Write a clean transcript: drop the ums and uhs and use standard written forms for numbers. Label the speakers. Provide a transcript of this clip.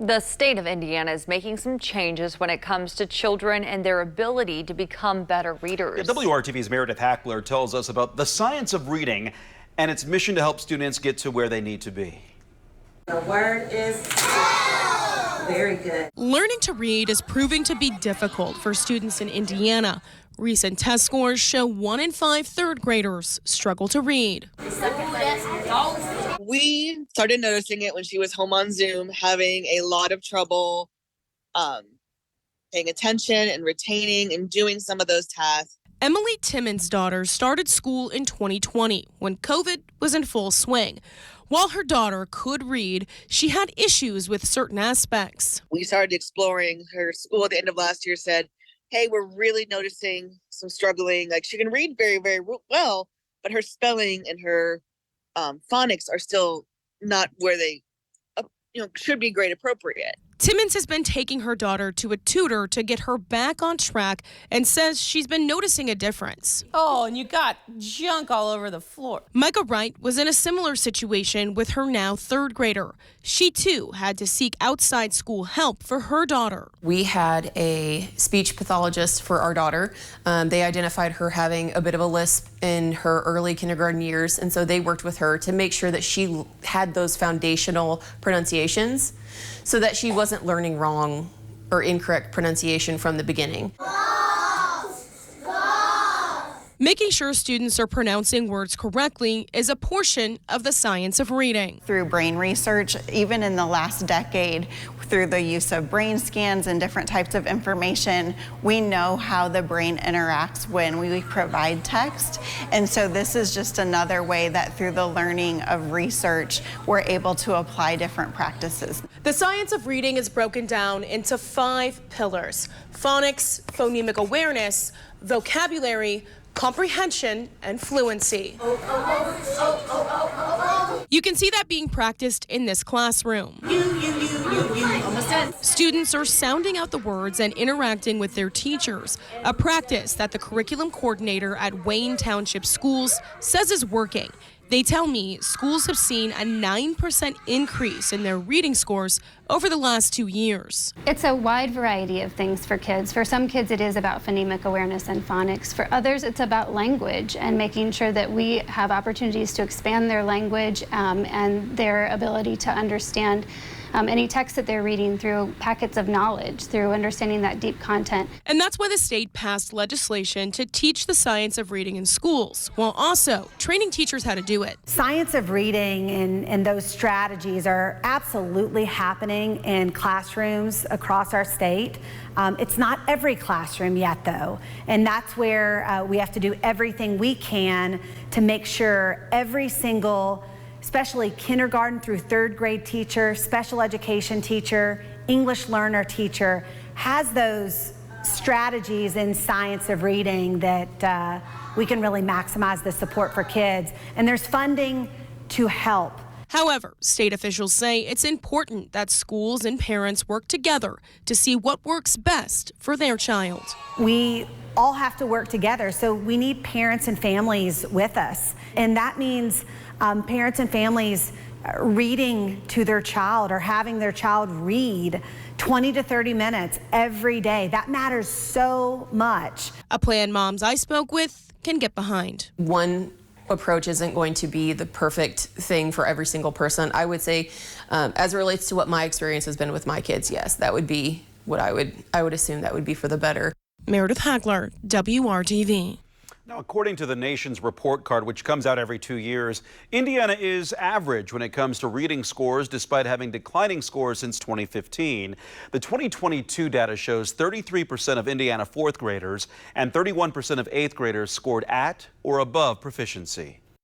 Speaker 1: The state of Indiana is making some changes when it comes to children and their ability to become better readers.
Speaker 2: WRTV's Meredith Hackler tells us about the science of reading and its mission to help students get to where they need to be.
Speaker 3: The word is very good.
Speaker 4: Learning to read is proving to be difficult for students in Indiana. Recent test scores show 1 in 5 third graders struggle to read.
Speaker 5: We started noticing it when she was home on Zoom, having a lot of trouble paying attention and retaining and doing some of those tasks.
Speaker 4: Emily Timmons' daughter started school in 2020 when COVID was in full swing. While her daughter could read, she had issues with certain aspects.
Speaker 5: We started exploring her school at the end of last year, said, hey, we're really noticing some struggling. Like, she can read very, very well, but her spelling and her phonics are still not where they should be grade appropriate.
Speaker 4: Timmons has been taking her daughter to a tutor to get her back on track and says she's been noticing a difference.
Speaker 6: Oh, and you got junk all over the floor.
Speaker 4: Micah Wright was in a similar situation with her now third grader. She too had to seek outside school help for her daughter.
Speaker 7: We had a speech pathologist for our daughter. They identified her having a bit of a lisp in her early kindergarten years, and so they worked with her to make sure that she had those foundational pronunciations so that she wasn't learning wrong or incorrect pronunciation from the beginning.
Speaker 4: Making sure students are pronouncing words correctly is a portion of the science of reading.
Speaker 8: Through brain research, even in the last decade, through the use of brain scans and different types of information, we know how the brain interacts when we provide text. And so this is just another way that through the learning of research, we're able to apply different practices.
Speaker 4: The science of reading is broken down into 5 pillars: phonics, phonemic awareness, vocabulary, comprehension, and fluency. You can see that being practiced in this classroom. Students are sounding out the words and interacting with their teachers, a practice that the curriculum coordinator at Wayne Township Schools says is working. They tell me schools have seen a 9% increase in their reading scores over the last 2 years.
Speaker 9: It's a wide variety of things for kids. For some kids, it is about phonemic awareness and phonics. For others, it's about language and making sure that we have opportunities to expand their language and their ability to understand any text that they're reading through packets of knowledge, through understanding that deep content.
Speaker 4: And that's why the state passed legislation to teach the science of reading in schools, while also training teachers how to do it.
Speaker 10: Science of reading and those strategies are absolutely happening in classrooms across our state. It's not every classroom yet, though, and that's where we have to do everything we can to make sure every single, especially kindergarten through third grade teacher, special education teacher, English learner teacher, has those strategies in science of reading that we can really maximize the support for kids. And there's funding to help.
Speaker 4: However, state officials say it's important that schools and parents work together to see what works best for their child.
Speaker 10: We all have to work together, so we need parents and families with us. And that means parents and families reading to their child or having their child read 20 to 30 minutes every day. That matters so much.
Speaker 4: A plan moms I spoke with can get behind.
Speaker 7: One approach isn't going to be the perfect thing for every single person. I would say, as it relates to what my experience has been with my kids, yes, that would be what I would assume that would be for the better.
Speaker 4: Meredith Hackler, WRTV.
Speaker 2: Now, according to the nation's report card, which comes out every 2 years, Indiana is average when it comes to reading scores, despite having declining scores since 2015. The 2022 data shows 33% of Indiana fourth graders and 31% of eighth graders scored at or above proficiency.